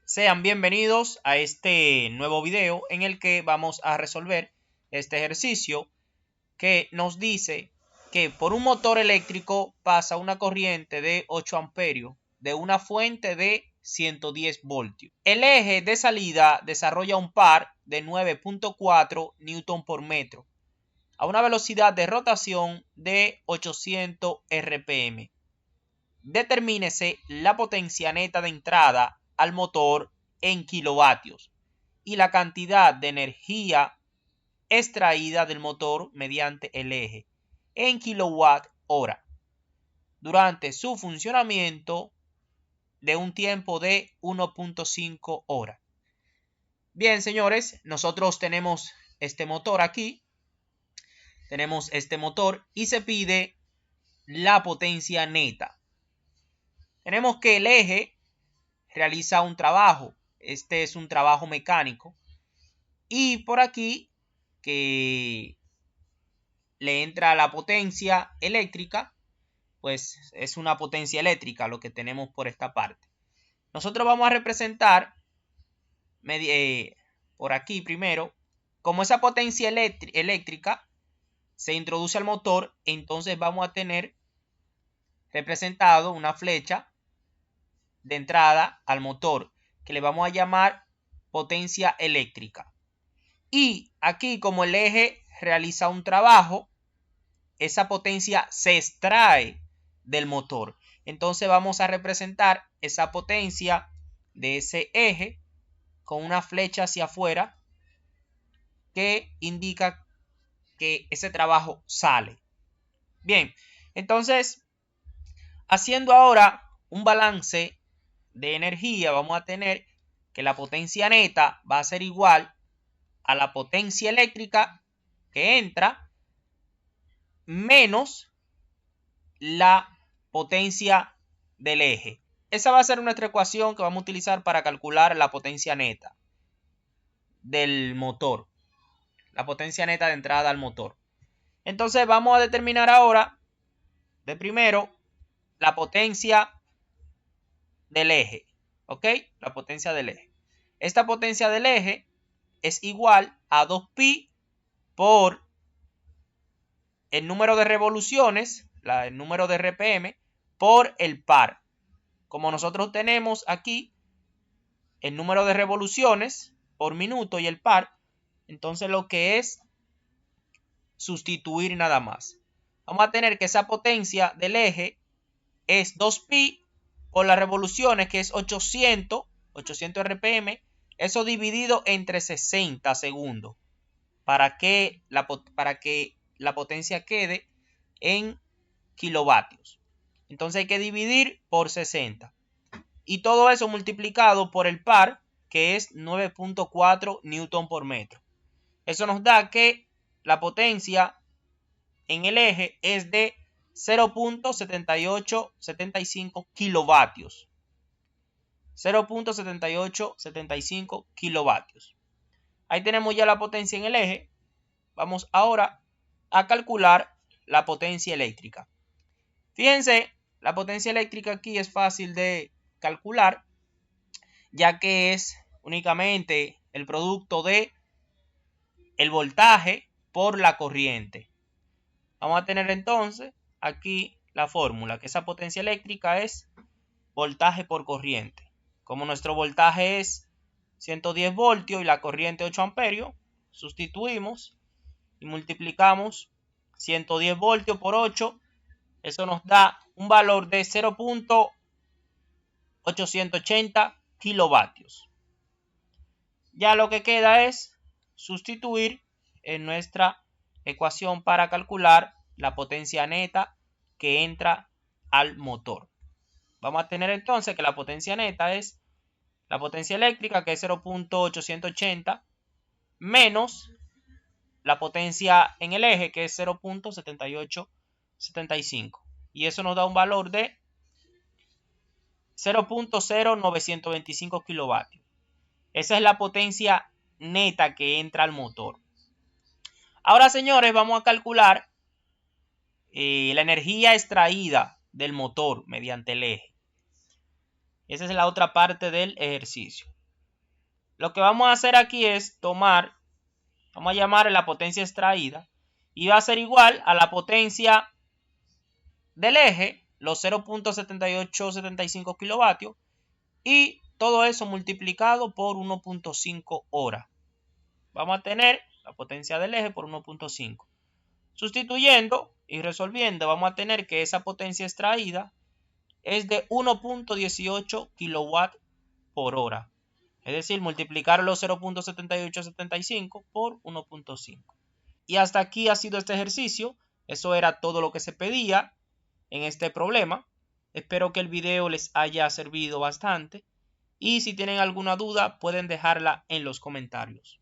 Sean bienvenidos a este nuevo video en el que vamos a resolver este ejercicio que nos dice que por un motor eléctrico pasa una corriente de 8 amperios de una fuente de 110 voltios. El eje de salida desarrolla un par de 9.4 Newton por metro a una velocidad de rotación de 800 RPM. Determínese la potencia neta de entrada al motor en kilovatios y la cantidad de energía extraída del motor mediante el eje en kilowatt hora durante su funcionamiento de un tiempo de 1.5 horas. Bien, señores, nosotros tenemos este motor aquí. Tenemos este motor y se pide la potencia neta. Tenemos que el eje realiza un trabajo. Este es un trabajo mecánico. Y por aquí que le entra la potencia eléctrica, pues es una potencia eléctrica lo que tenemos por esta parte. Nosotros vamos a representar por aquí primero, como esa potencia eléctrica se introduce al motor, entonces vamos a tener representado una flecha de entrada al motor que le vamos a llamar potencia eléctrica. Y aquí, como el eje realiza un trabajo, esa potencia se extrae del motor. Entonces vamos a representar esa potencia de ese eje con una flecha hacia afuera que indica que ese trabajo sale. Bien, entonces, haciendo ahora un balance de energía, vamos a tener que la potencia neta va a ser igual a la potencia eléctrica que entra menos la potencia del eje. Esa va a ser nuestra ecuación que vamos a utilizar para calcular la potencia neta del motor. La potencia neta de entrada al motor. Entonces vamos a determinar ahora de primero la potencia del eje. ¿Ok? La potencia del eje. Esta potencia del eje es igual a 2pi por el número de revoluciones, el número de RPM, por el par. Como nosotros tenemos aquí el número de revoluciones por minuto y el par, entonces lo que es sustituir nada más. Vamos a tener que esa potencia del eje es 2pi por las revoluciones, que es 800 RPM, eso dividido entre 60 segundos, para que la potencia quede en kilovatios. Entonces hay que dividir por 60. Y todo eso multiplicado por el par, que es 9.4 Newton por metro. Eso nos da que la potencia en el eje es de 0.7875 kilovatios. 0.7875 kilovatios. Ahí tenemos ya la potencia en el eje. Vamos ahora a calcular la potencia eléctrica. Fíjense, la potencia eléctrica aquí es fácil de calcular, ya que es únicamente el producto de el voltaje por la corriente. Vamos a tener entonces aquí la fórmula, que esa potencia eléctrica es voltaje por corriente. Como nuestro voltaje es 110 voltios y la corriente 8 amperios, sustituimos y multiplicamos 110 voltios por 8. Eso nos da un valor de 0.880 kilovatios. Ya lo que queda es sustituir en nuestra ecuación para calcular la potencia neta que entra al motor. Vamos a tener entonces que la potencia neta es la potencia eléctrica, que es 0.880, menos la potencia en el eje, que es 0.7875. Y eso nos da un valor de 0.0925 kilovatios. Esa es la potencia neta que entra al motor. Ahora, señores, vamos a calcular la energía extraída del motor mediante el eje. Esa es la otra parte del ejercicio. Lo que vamos a hacer aquí es tomar, vamos a llamar la potencia extraída, y va a ser igual a la potencia del eje, los 0.7875 kilovatios, y todo eso multiplicado por 1.5 horas. Vamos a tener la potencia del eje por 1.5. Sustituyendo y resolviendo, vamos a tener que esa potencia extraída es de 1.18 kilowatt por hora. Es decir, multiplicar los 0.7875 por 1.5. Y hasta aquí ha sido este ejercicio. Eso era todo lo que se pedía en este problema. Espero que el video les haya servido bastante. Y si tienen alguna duda, pueden dejarla en los comentarios.